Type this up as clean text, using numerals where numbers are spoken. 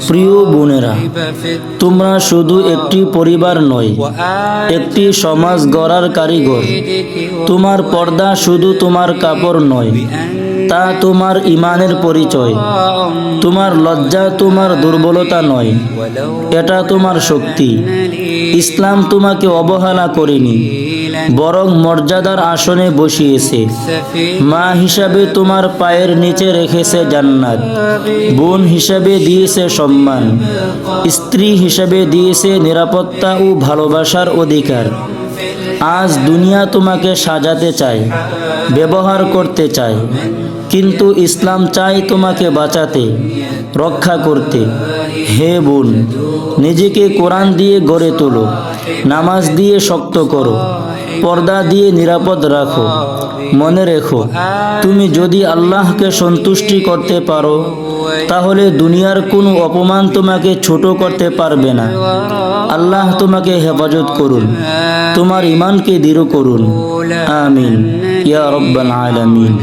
প্রিয় বোনেরা, তোমরা শুধু একটি পরিবার নয়, একটি সমাজ গড়ার কারিগর। তোমার পর্দা শুধু তোমার কাপড় নয়, তা তোমার ঈমানের পরিচয়। তোমার লজ্জা তোমার দুর্বলতা নয়, এটা তোমার শক্তি। ইসলাম তোমাকে অবহেলা করেনি, বরং মর্যাদার আসনে বসিয়েছে। মা হিসাবে তোমার পায়ের নিচে রেখেছে জান্নাত, বোন হিসাবে দিয়েছে সম্মান, স্ত্রী হিসাবে দিয়েছে নিরাপত্তা ও ভালোবাসার অধিকার। আজ দুনিয়া তোমাকে সাজাতে চায়, ব্যবহার করতে চায়, কিন্তু ইসলাম চায় তোমাকে বাঁচাতে, রক্ষা করতে। হে বোন, নিজেকে কোরআন দিয়ে গড়ে তোলো, নামাজ দিয়ে শক্ত করো, পর্দা দিয়ে নিরাপদ রাখো। মনে রেখো, তুমি যদি আল্লাহকে সন্তুষ্টি করতে পারো, তাহলে দুনিয়ার কোনো অপমান তোমাকে ছোট করতে পারবে না। আল্লাহ তোমাকে হেফাজত করুন, তোমার ঈমানকে দৃঢ় করুন। আমিন ইয়া রাব্বাল আলামিন।